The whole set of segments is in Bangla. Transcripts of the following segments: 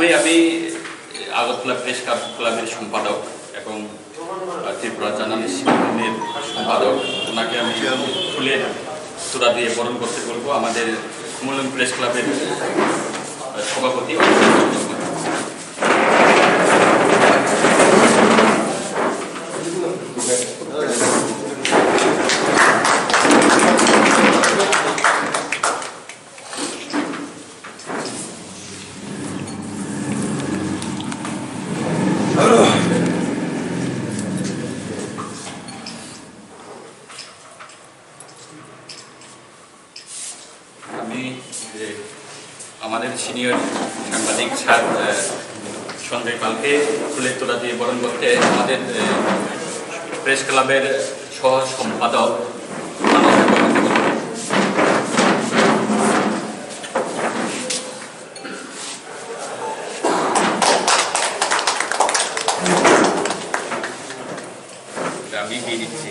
প্রথমেই আমি আগরতলা প্রেস ক্লাবের সম্পাদক এবং ত্রিপুরা জার্নালিস্ট ইউনিয়নের সম্পাদক, ওনাকে আমি ফুলের তোড়া দিয়ে বরণ করতে বলবো। আমাদের কুমুলুং প্রেস ক্লাবের সভাপতি আমাদের সিনিয়র সাংবাদিক স্যার সঞ্জয় পালকে ফুলের তোড়া দিয়ে বরণ করতে আমাদের প্রেস ক্লাবের সহ সম্পাদক আমি দিয়ে দিচ্ছি।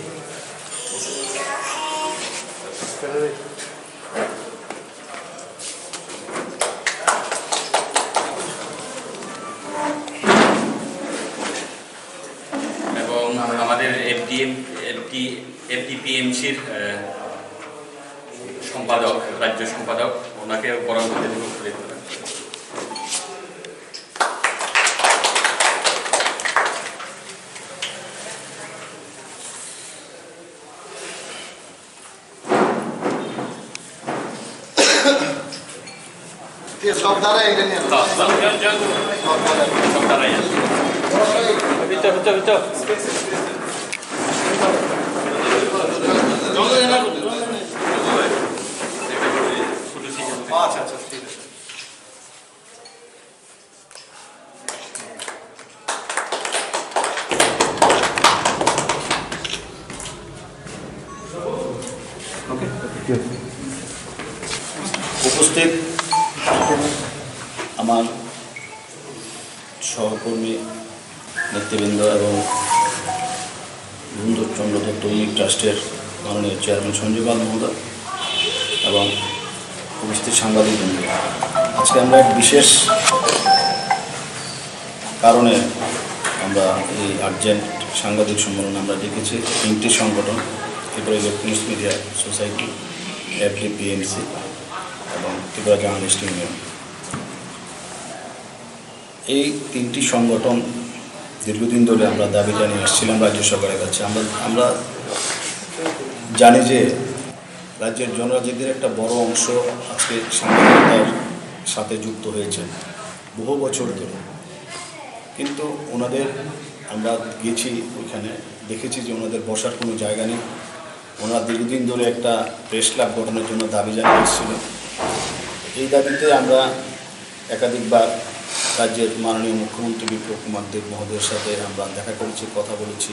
আমাদের এফডিপিএমসির সম্পাদক, রাজ্য সম্পাদক, ওনাকে বরণ করতে দেব ফুলের তোড়া। সব দ্বারা এটা নিয়ে সব দ্বারাই আচ্ছা আচ্ছা ঠিক আছে। উপস্থিত আমার সহকর্মী নেতৃবৃন্দ এবং বন্ধুচন্দ্র দত্ত ইউনিট ট্রাস্টের মাননীয় চেয়ারম্যান সঞ্জয় পাল মহোদয় এবং উপস্থিত সাংবাদিক বন্ধু, আজকে আমরা এক বিশেষ কারণে আমরা এই আর্জেন্ট সাংবাদিক সম্মেলন আমরা ডেকেছি। 3টি সংগঠন, ত্রিপুরা ইলেকট্রনিক্স মিডিয়া সোসাইটি, এফডিপিএমসি এবং ত্রিপুরা জার্নালিস্ট ইউনিয়ন। এই 3টি সংগঠন দীর্ঘদিন ধরে আমরা দাবি জানিয়ে আসছিলাম রাজ্য সরকারের কাছে। আমরা জানি যে রাজ্যের জনজাতিদের একটা বড় অংশ আজকে সাংবাদিকতার সাথে যুক্ত হয়েছে বহু বছর ধরে, কিন্তু ওনাদের আমরা গেছি ওইখানে, দেখেছি যে ওনাদের বসার কোনো জায়গা নেই। ওনারা দীর্ঘদিন ধরে একটা প্রেস ক্লাব গঠনের জন্য দাবি জানিয়ে এসেছিল। এই দাবিতে আমরা একাধিকবার রাজ্যের মাননীয় মুখ্যমন্ত্রী বিপ্লব কুমার দেব মহোদয়ের সাথে আমরা দেখা করেছি, কথা বলেছি,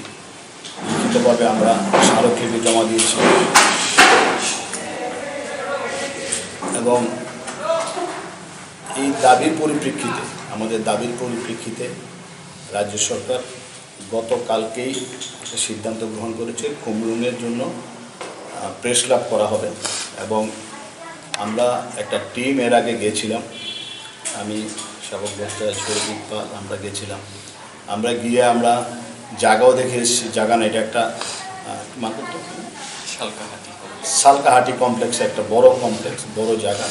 লিখিতভাবে আমরা স্মারকলিপি জমা দিয়েছি এবং এই দাবির পরিপ্রেক্ষিতে, আমাদের দাবির পরিপ্রেক্ষিতে রাজ্য সরকার গতকালকেই একটা সিদ্ধান্ত গ্রহণ করেছে কুমলুঙের জন্য প্রেস ক্লাব করা হবে। এবং আমরা একটা টিম এর আগে গিয়েছিলাম, আমি শাবক ভট্টা, শরীফ পাল, আমরা গেছিলাম। আমরা গিয়ে আমরা জায়গাও দেখে এসেছি। জায়গা না, এটা একটা সালকাহাটি কমপ্লেক্স, একটা বড় কমপ্লেক্স, বড় জায়গা,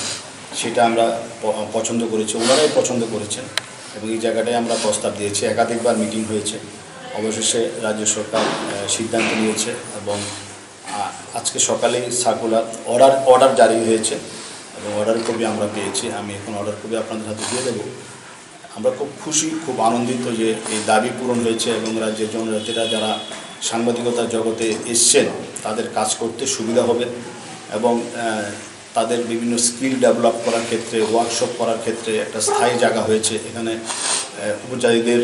সেটা আমরা পছন্দ করেছি, ওনারাই পছন্দ করেছেন এবং এই জায়গাটায় আমরা প্রস্তাব দিয়েছি। একাধিকবার মিটিং হয়েছে, অবশেষে রাজ্য সরকার সিদ্ধান্ত নিয়েছে এবং আজকে সকালেই সার্কুলার অর্ডার জারি হয়েছে এবং অর্ডার কপি আমরা পেয়েছি। আমি এখন অর্ডার কপি আপনাদের হাতে দিয়ে দেবো। আমরা খুব খুশি, খুব আনন্দিত যে এই দাবি পূরণ হয়েছে এবং রাজ্যের জনজাতিরা যারা সাংবাদিকতা জগতে এসছেন তাদের কাজ করতে সুবিধা হবে এবং তাদের বিভিন্ন স্কিল ডেভেলপ করার ক্ষেত্রে, ওয়ার্কশপ করার ক্ষেত্রে একটা স্থায়ী জায়গা হয়েছে। এখানে উপজাতিদের,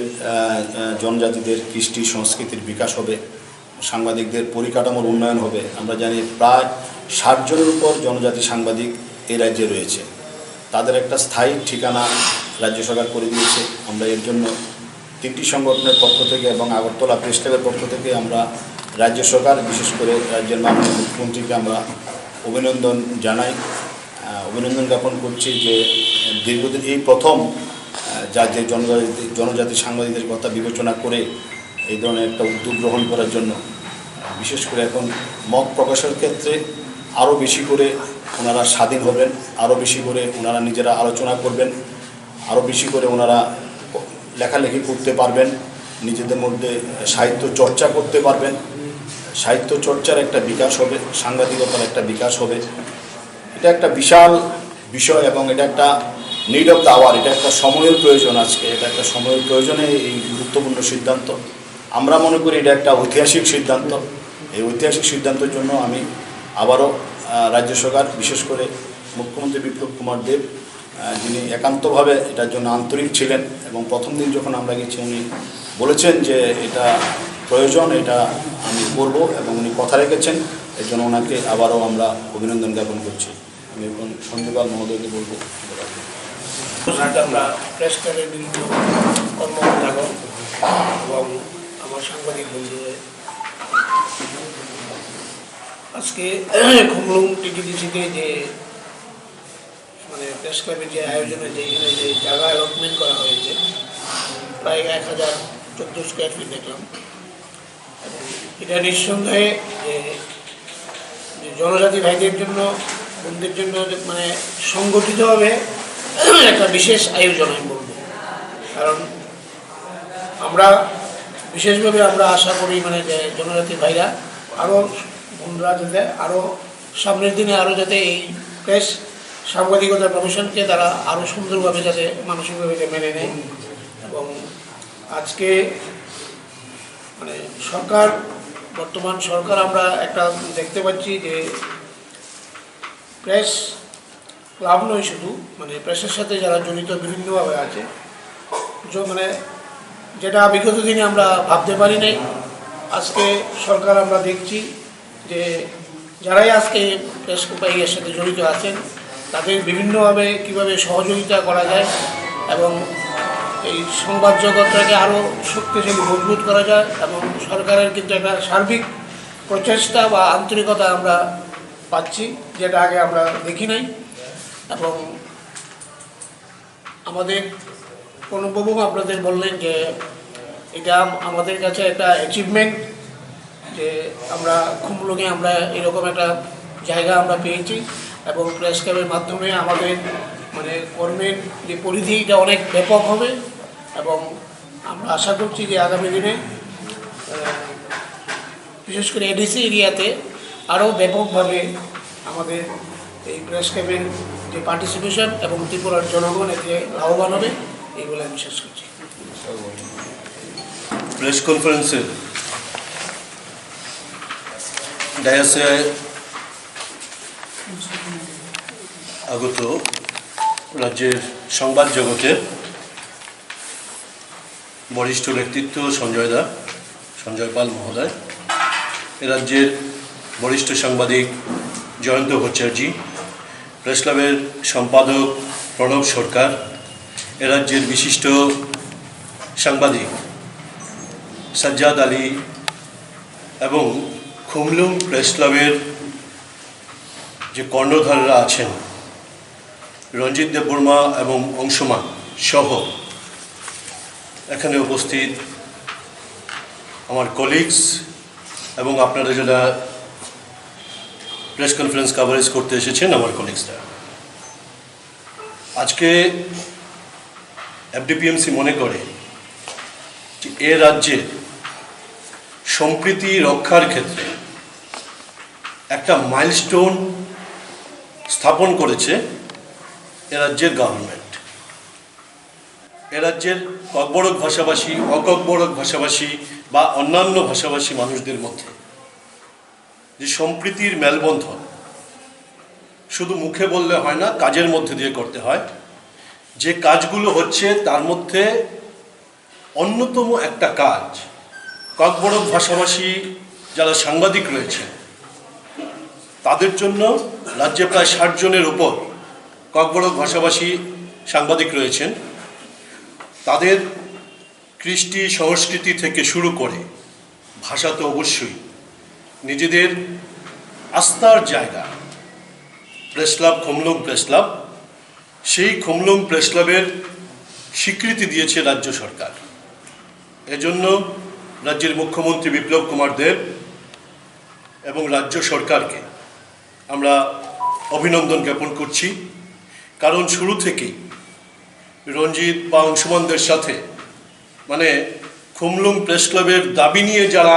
জনজাতিদের কৃষ্টি সংস্কৃতির বিকাশ হবে, সাংবাদিকদের পরিকাঠামোর উন্নয়ন হবে। আমরা জানি প্রায় 60 জনের উপর জনজাতি সাংবাদিক এই রাজ্যে রয়েছে, তাদের একটা স্থায়ী ঠিকানা রাজ্য সরকার করে দিয়েছে। আমরা এর জন্য 3টি সংগঠনের পক্ষ থেকে এবং আগরতলা প্রেস ক্লাবের পক্ষ থেকে আমরা রাজ্য সরকার, বিশেষ করে রাজ্যের মাননীয় মুখ্যমন্ত্রীকে আমরা অভিনন্দন জানাই, অভিনন্দন জ্ঞাপন করছি যে দীর্ঘদিন এই প্রথম যে জনজাতি সাংবাদিকদের কথা বিবেচনা করে এই ধরনের একটা উদ্যোগ গ্রহণ করার জন্য, বিশেষ করে এখন মত প্রকাশের ক্ষেত্রে আরও বেশি করে ওনারা স্বাধীন হবেন, আরও বেশি করে ওনারা নিজেরা আলোচনা করবেন, আরও বেশি করে ওনারা লেখালেখি করতে পারবেন, নিজেদের মধ্যে সাহিত্য চর্চা করতে পারবেন। সাহিত্য চর্চার একটা বিকাশ হবে, সাংবাদিকতার একটা বিকাশ হবে। এটা একটা বিশাল বিষয় এবং এটা একটা নিড অফ দ্য আওয়ার, এটা একটা সময়ের প্রয়োজন। আজকে এটা একটা সময়ের প্রয়োজনে এই গুরুত্বপূর্ণ সিদ্ধান্ত। আমরা মনে করি এটা একটা ঐতিহাসিক সিদ্ধান্ত। এই ঐতিহাসিক সিদ্ধান্তের জন্য আমি আবারও রাজ্য সরকার, বিশেষ করে মুখ্যমন্ত্রী বিপ্লব কুমার দেব, যিনি একান্তভাবে এটার জন্য আন্তরিক ছিলেন এবং প্রথম দিন যখন আমরা গেছি উনি বলেছেন যে এটা প্রয়োজন, এটা আমি করব এবং উনি কথা রেখেছেন। এর জন্য ওনাকে আবারও আমরা অভিনন্দন জ্ঞাপন করছি। আমি এখন সঞ্জীবাল মহোদয়কে বলবো। আমরা প্রেস ক্লাবের বিভিন্ন কর্মকর্তাগণ এবং আমার সাংবাদিক বন্ধুদের আজকে খুমলুং টিটিডিসিতে যে প্রেস ক্লাবের যে আয়োজনে যেখানে যে জায়গা অ্যালটমেন্ট করা হয়েছে, প্রায় 1014 স্কোয়ার ফিট দেখলাম। এবং এটা নিঃসন্দেহে যে জনজাতি ভাইদের জন্য, বন্ধুদের জন্য সংগঠিতভাবে একটা বিশেষ আয়োজন আমি বলব। কারণ আমরা বিশেষভাবে আমরা আশা করি যে জনজাতি ভাইরা আরও বন্ধুরা যাতে আরও সামনের দিনে আরও যাতে এই প্রেস সাংবাদিকতার প্রফেশনকে তারা আরও সুন্দরভাবে যাতে মানসিকভাবে মেনে নেয়। এবং আজকে সরকার, বর্তমান সরকার আমরা একটা দেখতে পাচ্ছি যে প্রেস ক্লাব নয় শুধু, প্রেসের সাথে যারা জড়িত বিভিন্নভাবে আছে, যেটা বিগত দিনে আমরা ভাবতে পারি নাই, আজকে সরকার আমরা দেখছি যে যারাই আজকে প্রেস এর সাথে জড়িত আছেন তাদের বিভিন্নভাবে কীভাবে সহযোগিতা করা যায় এবং এই সংবাদ জগৎটাকে আরও শক্তিশালী মজবুত করা যায়। এবং সরকারের কিন্তু একটা সার্বিক প্রচেষ্টা বা আন্তরিকতা আমরা পাচ্ছি, যেটা আগে আমরা দেখি নাই। এবং আমাদের প্রণববাবু আপনাদের বললেন যে এটা আমাদের কাছে একটা অ্যাচিভমেন্ট যে আমরা খুমলুঙে আমরা এরকম একটা জায়গা আমরা পেয়েছি এবং প্রেস ক্লাবের মাধ্যমে আমাদের কর্মের যে পরিধি এটা অনেক ব্যাপক হবে। এবং আমরা আশা করছি যে আগামী দিনে বিশেষ করে এডিসি এরিয়াতে আরও ব্যাপকভাবে আমাদের এই প্রেস ক্লাবের যে পার্টিসিপেশন এবং ত্রিপুরার জনগণ এতে লাভবান হবে, এই বলে আমি শেষ করছি। প্রেস কনফারেন্সের ডায়াসে আগত রাজ্যের সংবাদ জগতের বরিষ্ঠ ব্যক্তিত্ব সঞ্জয় পাল মহোদয়, এ রাজ্যের বরিষ্ঠ সাংবাদিক জয়ন্ত ভট্টাচার্য, প্রেস ক্লাবের সম্পাদক প্রণব সরকার, এ রাজ্যের বিশিষ্ট সাংবাদিক সাজ্জাদ আলী এবং খুমলুং প্রেস ক্লাবের যে কর্ণধাররা আছেন রঞ্জিত দেববর্মা এবং অংশমান সহ এখানে উপস্থিত আমার কলিগস এবং আপনারা যারা প্রেস কনফারেন্স কাভারেজ করতে এসেছেন আমার কলিগসরা, আজকে এফডিপিএমসি মনে করে যে এ রাজ্যে সম্প্রীতি রক্ষার ক্ষেত্রে একটা মাইলস্টোন স্থাপন করেছে এ রাজ্যের গভর্নমেন্ট। এ রাজ্যের ককবরক ভাষাভাষী, অককবরক ভাষাভাষী বা অন্যান্য ভাষাভাষী মানুষদের মধ্যে যে সম্প্রীতির মেলবন্ধন শুধু মুখে বললে হয় না, কাজের মধ্যে দিয়ে করতে হয়। যে কাজগুলো হচ্ছে তার মধ্যে অন্যতম একটা কাজ ককবরক ভাষাভাষী যারা সাংবাদিক রয়েছে তাদের জন্য রাজ্যে প্রায় 60 জনের উপর ককবরক ভাষাভাষী সাংবাদিক রয়েছেন। তাদের কৃষ্টি সংস্কৃতি থেকে শুরু করে ভাষা তো অবশ্যই, নিজেদের আস্থার জায়গা press club Khumlung press club, সেই খুমলুং প্রেস ক্লাবের স্বীকৃতি দিয়েছে রাজ্য সরকার। এজন্য রাজ্যের মুখ্যমন্ত্রী বিপ্লব কুমার দেব এবং রাজ্য সরকারকে আমরা অভিনন্দন জ্ঞাপন করছি, কারণ শুরু থেকেই রঞ্জিত বা অংশুমানদের সাথে মানে খুমলুং প্রেস ক্লাবের দাবি নিয়ে যারা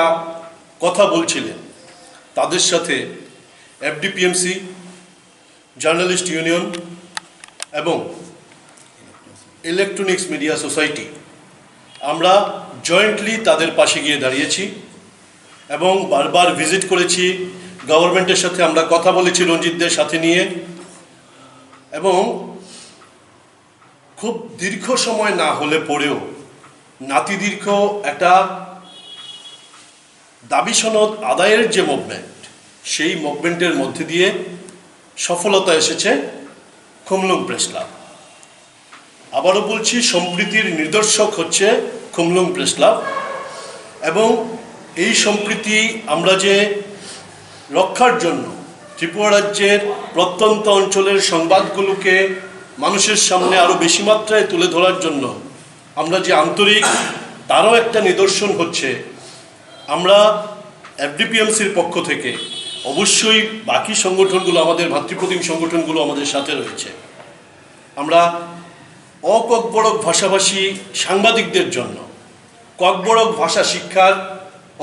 কথা বলছিলেন তাদের সাথে এফডিপিএমসি, জার্নালিস্ট ইউনিয়ন এবং ইলেকট্রনিক্স মিডিয়া সোসাইটি আমরা জয়েন্টলি তাদের পাশে গিয়ে দাঁড়িয়েছি এবং বারবার ভিজিট করেছি। গভর্নমেন্টের সাথে আমরা কথা বলেছি রঞ্জিতদের সাথে নিয়ে, এবং খুব দীর্ঘ সময় না হলে পরেও নাতিদীর্ঘ একটা দাবি সনদ আদায়ের যে মুভমেন্ট, সেই মুভমেন্টের মধ্যে দিয়ে সফলতা এসেছে খুমলুং প্রেস ক্লাব। আবারও বলছি, সম্প্রীতির নিদর্শক হচ্ছে খুমলুং প্রেস ক্লাব, এবং এই সম্প্রীতি আমরা যে রক্ষার জন্য ত্রিপুরা রাজ্যের প্রত্যন্ত অঞ্চলের সংবাদগুলোকে মানুষের সামনে আরও বেশি মাত্রায় তুলে ধরার জন্য আমরা যে আন্তরিক, তারও একটা নিদর্শন হচ্ছে আমরা এফডিপিএমসির পক্ষ থেকে অবশ্যই বাকি সংগঠনগুলো, আমাদের ভাতৃপ্রতিম সংগঠনগুলো আমাদের সাথে রয়েছে। আমরা অককবরক ভাষাভাষী সাংবাদিকদের জন্য ককবরক ভাষা শিক্ষার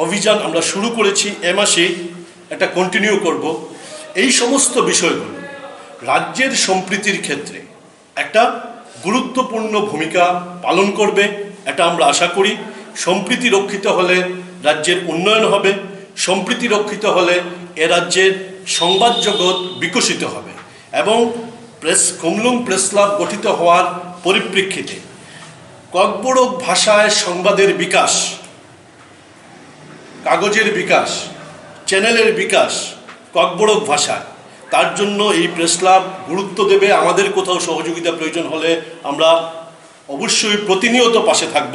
অভিযান আমরা শুরু করেছি, এ মাসে এটা কন্টিনিউ করব। এই সমস্ত বিষয়গুলো রাজ্যের সম্প্রীতির ক্ষেত্রে একটা গুরুত্বপূর্ণ ভূমিকা পালন করবে, এটা আমরা আশা করি। সম্প্রীতি রক্ষিত হলে রাজ্যের উন্নয়ন হবে, সম্প্রীতি রক্ষিত হলে এ রাজ্যের সংবাদ জগৎ বিকশিত হবে, এবং খুমলুং প্রেস ক্লাব গঠিত হওয়ার পরিপ্রেক্ষিতে ককবরক ভাষায় সংবাদের বিকাশ, কাগজের বিকাশ, চ্যানেলের বিকাশ ককবরক ভাষায়, তার জন্য এই প্রেস ক্লাব গুরুত্ব দেবে। আমাদের কোথাও সহযোগিতা প্রয়োজন হলে আমরা অবশ্যই প্রতিনিয়ত পাশে থাকব,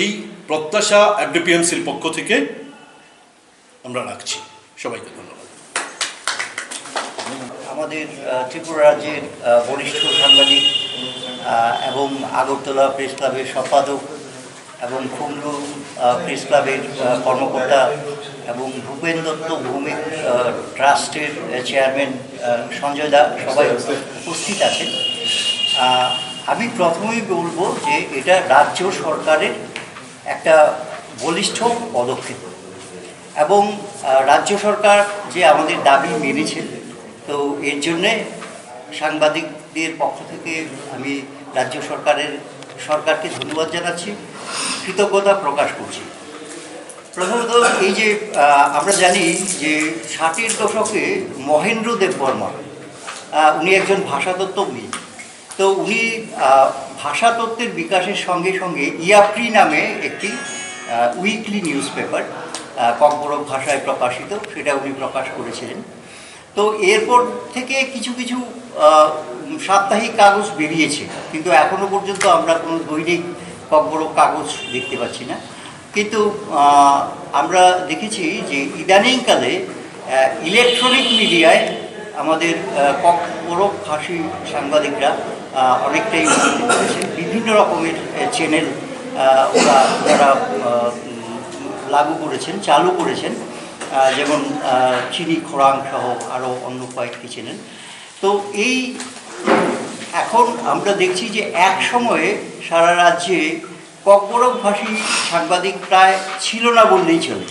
এই প্রত্যাশা এফডিপিএমসির পক্ষ থেকে আমরা রাখছি। সবাইকে ধন্যবাদ। আমাদের ত্রিপুরা রাজ্যের বরিষ্ঠ সাংবাদিক এবং আগরতলা প্রেস ক্লাবের সম্পাদক এবং খুমলুং প্রেস ক্লাবের কর্মকর্তা এবং ভূপেন দত্ত ভৌমিক ট্রাস্টের চেয়ারম্যান সঞ্জয় দা সবাই উপস্থিত আছেন। আমি প্রথমেই বলবো যে এটা রাজ্য সরকারের একটা বলিষ্ঠ পদক্ষেপ, এবং রাজ্য সরকার যে আমাদের দাবি মেনেছেন, তো এর জন্যে সাংবাদিকদের পক্ষ থেকে আমি রাজ্য সরকারকে ধন্যবাদ জানাচ্ছি, কৃতজ্ঞতা প্রকাশ করছি। প্রথমত এই যে আমরা জানি যে 60-এর দশকে মহেন্দ্র দেববর্মা উনি একজন ভাষাতত্ত্ববিদ, তো উনি ভাষাতত্ত্বের বিকাশের সঙ্গে সঙ্গে ইয়াপ্রি নামে একটি উইকলি নিউজ পেপার ককবরক ভাষায় প্রকাশিত, সেটা উনি প্রকাশ করেছিলেন। তো এরপর থেকে কিছু কিছু সাপ্তাহিক কাগজ বেরিয়েছে, কিন্তু এখনও পর্যন্ত আমরা কোনো দৈনিক ককবরক কাগজ দেখতে পাচ্ছি না। কিন্তু আমরা দেখেছি যে ইদানিংকালে ইলেকট্রনিক মিডিয়ায় আমাদের ককবরক ভাষী সাংবাদিকরা অনেকটাই উন্নতি করেছেন। বিভিন্ন রকমের চ্যানেল ওনারা লাগু করেছেন, চালু করেছেন, যেমন চিনি খোরাং সহ আরও অন্য কয়েকটি চ্যানেল। তো এই এখন আমরা দেখছি যে এক সময়ে সারা রাজ্যে ককবরক ভাষী সাংবাদিক প্রায় ছিল না বললেই চলে,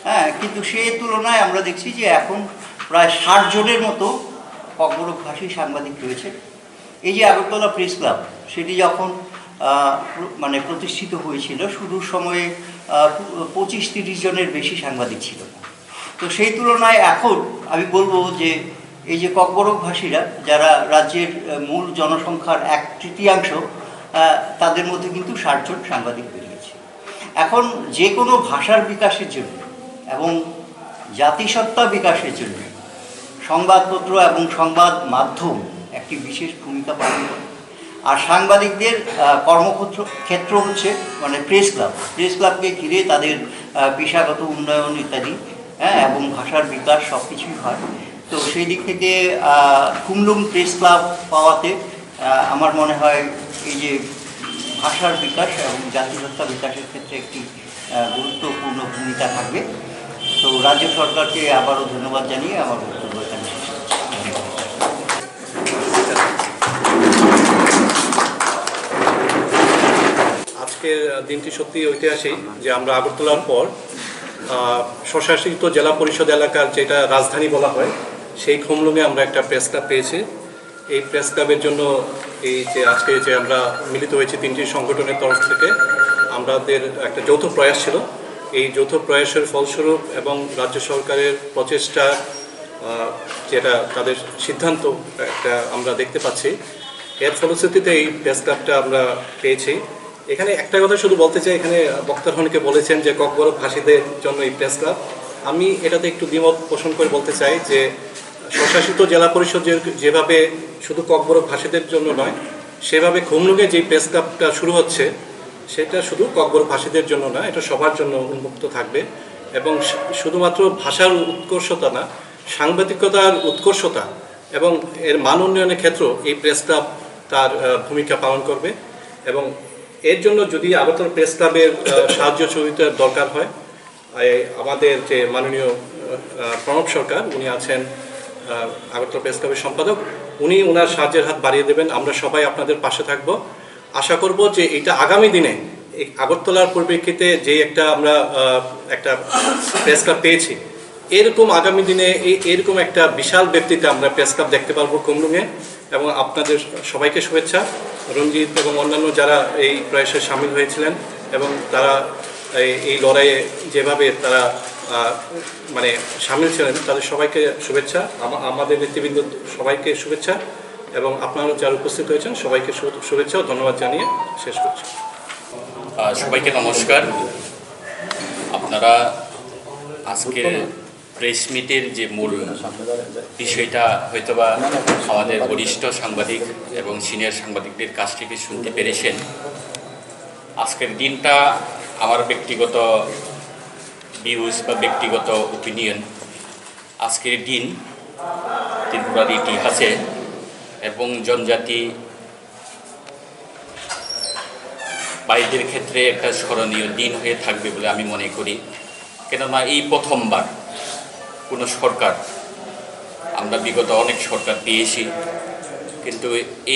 হ্যাঁ, কিন্তু সে তুলনায় আমরা দেখছি যে এখন প্রায় 60 জনের মতো ককবরক ভাষী সাংবাদিক রয়েছে। এই যে আগরতলা প্রেস ক্লাব, সেটি যখন মানে প্রতিষ্ঠিত হয়েছিল, শুরুর সময়ে 25-30 জনের বেশি সাংবাদিক ছিল। তো সেই তুলনায় এখন আমি বলবো যে এই যে ককবরক ভাষীরা, যারা রাজ্যের মূল জনসংখ্যার 1/3, তাদের মধ্যে কিন্তু 60 জন সাংবাদিক বেরিয়েছে। এখন যে কোনো ভাষার বিকাশের জন্য এবং জাতিসত্তা বিকাশের জন্য সংবাদপত্র এবং সংবাদ মাধ্যম একটি বিশেষ ভূমিকা পালন করে। আর সাংবাদিকদের কর্মক্ষেত্র হচ্ছে মানে প্রেস ক্লাবকে ঘিরে তাদের পেশাগত উন্নয়ন ইত্যাদি, হ্যাঁ, এবং ভাষার বিকাশ সব কিছুই হয়। তো সেই দিক থেকে খুমলুং প্রেস ক্লাব পাওয়াতে আমার মনে হয় এই যে ভাষার বিকাশ এবং জাতিসত্তা বিকাশের ক্ষেত্রে একটি গুরুত্বপূর্ণ ভূমিকা থাকবে। তো রাজ্য সরকারকে আবারও ধন্যবাদ জানিয়ে আমার বক্তব্য এখানে শেষ করছি। আজকের দিনটি সত্যি ঐতিহাসিক যে আমরা আগরতলার পর স্বশাসিত জেলা পরিষদ এলাকার যেটা রাজধানী বলা হয় সেই খুমলুঙে আমরা একটা প্রেস ক্লাব পেয়েছি। এই প্রেস ক্লাবের জন্য এই যে আজকে যে আমরা মিলিত হয়েছি তিনটি সংগঠনের তরফ থেকে আমাদের একটা যৌথ প্রয়াস ছিল। এই যৌথ প্রয়াসের ফলস্বরূপ এবং রাজ্য সরকারের প্রচেষ্টা যেটা তাদের সিদ্ধান্ত একটা আমরা দেখতে পাচ্ছি, এর ফলশ্রুতিতে এই প্রেস ক্লাবটা আমরা পেয়েছি। এখানে একটা কথা শুধু বলতে চাই, এখানে বক্তারহণকে বলেছেন যে ককবরক ভাষীদের জন্য এই প্রেস ক্লাব। আমি এটাতে একটু দ্বিমত পোষণ করে বলতে চাই যে স্বশাসিত জেলা পরিষদ যেভাবে শুধু ককবরক ভাষীদের জন্য নয়, সেভাবে খুমলুঙে যে প্রেস ক্লাবটা শুরু হচ্ছে সেটা শুধু ককবরক ভাষীদের জন্য না, এটা সবার জন্য উন্মুক্ত থাকবে। এবং শুধুমাত্র ভাষার উৎকর্ষতা না, সাংবাদিকতার উৎকর্ষতা এবং এর মান উন্নয়নের ক্ষেত্রেও এই প্রেস ক্লাব তার ভূমিকা পালন করবে। এবং এর জন্য যদি আগরতলা প্রেস ক্লাবের সাহায্য সহযোগিতার দরকার হয়, আমাদের যে মাননীয় প্রণব সরকার উনি আছেন আগরতলা প্রেস ক্লাবের সম্পাদক, উনি ওনার সাহায্যের হাত বাড়িয়ে দেবেন। আমরা সবাই আপনাদের পাশে থাকব। আশা করব যে এটা আগামী দিনে এই আগরতলার পরিপ্রেক্ষিতে যে আমরা একটা প্রেস ক্লাব পেয়েছি, এরকম আগামী দিনে এরকম একটা বিশাল ব্যক্তিতে আমরা প্রেস ক্লাব দেখতে পারবো খুমলুঙে। এবং আপনাদের সবাইকে শুভেচ্ছা। রঞ্জিত এবং অন্যান্য যারা এই প্রয়াসে সামিল হয়েছিলেন এবং তারা এই লড়াইয়ে যেভাবে তারা মানে সামিল ছিলেন, তাদের সবাইকে শুভেচ্ছা। আমাদের নেতৃবৃন্দ সবাইকে শুভেচ্ছা এবং আপনারা যারা উপস্থিত হয়েছেন সবাইকে শুভেচ্ছা ও ধন্যবাদ জানিয়ে শেষ করছি। সবাইকে নমস্কার। আপনারা আজকের প্রেস মিটের যে মূল বিষয়টা হয়তোবা আমাদের বরিষ্ঠ সাংবাদিক এবং সিনিয়র সাংবাদিকদের কাছ থেকে শুনতে পেরেছেন। আজকের দিনটা আমার ব্যক্তিগত ভিউজ বা ব্যক্তিগত ওপিনিয়ন, আজকের দিন ত্রিপুরার ইতিহাসে এবং জনজাতি ভাইদের ক্ষেত্রে একটা স্মরণীয় দিন হয়ে থাকবে বলে আমি মনে করি। কেননা এই প্রথমবার কোনো সরকার, আমরা বিগত অনেক সরকার পেয়েছি, কিন্তু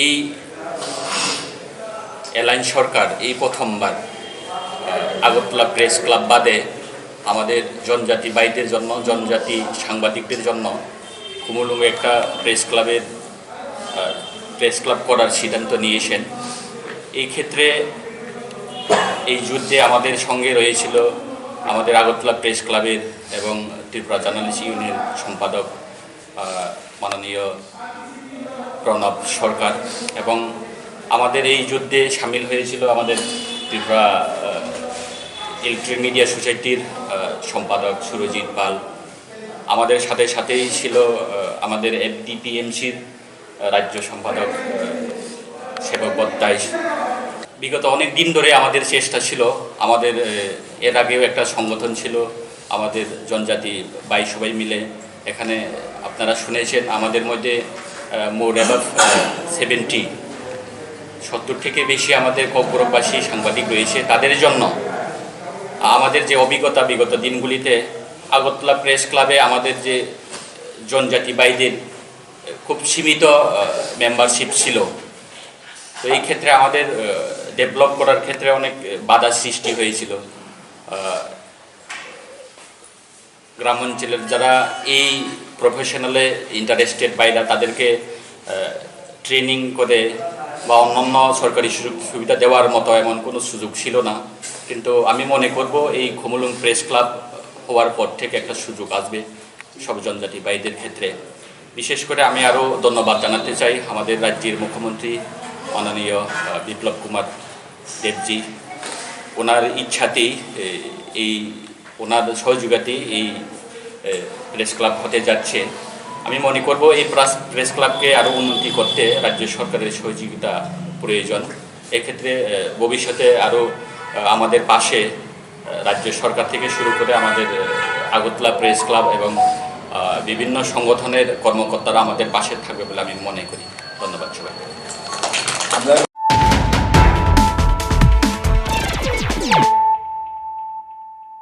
এই এলাইন সরকার এই প্রথমবার আগরতলা প্রেস ক্লাব বাদে আমাদের জনজাতি ভাইদের জন্য, জনজাতি সাংবাদিকদের জন্য খুমলুঙে একটা প্রেস ক্লাব করার সিদ্ধান্ত নিয়েছেন। এই ক্ষেত্রে এই যুদ্ধে আমাদের সঙ্গে রয়েছিল আমাদের আগরতলা প্রেস ক্লাবের এবং ত্রিপুরা জার্নালিস্ট ইউনিয়নের সম্পাদক মাননীয় প্রণব সরকার, এবং আমাদের এই যুদ্ধে সামিল হয়েছিল আমাদের ত্রিপুরা ইলেকট্রিক মিডিয়া সোসাইটির সম্পাদক সুরজিৎ পাল। আমাদের সাথেই ছিল আমাদের FDPMCর রাজ্য সম্পাদক সেবক বত্তাইশ। বিগত অনেক দিন ধরে আমাদের চেষ্টা ছিল, আমাদের এর আগেও একটা সংগঠন ছিল আমাদের জনজাতি ভাই সবাই মিলে। এখানে আপনারা শুনেছেন আমাদের মধ্যে মোর অ্যাবাভ 70 থেকে বেশি আমাদের ককবরকবাসী সাংবাদিক রয়েছে। তাদের জন্য আমাদের যে অভিজ্ঞতা বিগত দিনগুলিতে আগরতলা প্রেস ক্লাবে আমাদের যে জনজাতি ভাইদের খুব সীমিত মেম্বারশিপ ছিল। তো এই ক্ষেত্রে আমাদের ডেভেলপ করার ক্ষেত্রে অনেক বাধা সৃষ্টি হয়েছিল। গ্রাম অঞ্চলের যারা এই প্রফেশনালে ইন্টারেস্টেড ভাইরা, তাদেরকে ট্রেনিং করে বা অন্যান্য সরকারি সুযোগ সুবিধা দেওয়ার মতো এমন কোনো সুযোগ ছিল না। কিন্তু আমি মনে করব এই খুমলুঙ প্রেস ক্লাব হওয়ার পর থেকে একটা সুযোগ আসবে সব জনজাতি ভাইদের ক্ষেত্রে। বিশেষ করে আমি আরও ধন্যবাদ জানাতে চাই আমাদের রাজ্যের মুখ্যমন্ত্রী মাননীয় বিপ্লব কুমার দেবজি। ওনার ইচ্ছাতেই ওনার সহযোগিতাতেই এই প্রেস ক্লাব হতে যাচ্ছে। আমি মনে করব এই প্রেস ক্লাবকে আরও উন্নতি করতে রাজ্য সরকারের সহযোগিতা প্রয়োজন। এক্ষেত্রে ভবিষ্যতে আরও আমাদের পাশে রাজ্য সরকার থেকে শুরু করে আমাদের আগরতলা প্রেস ক্লাব এবং বিভিন্ন সংগঠনের কর্মকর্তারা আমাদের পাশে থাকবে বলে আমি মনে করি। ধন্যবাদ সবাই।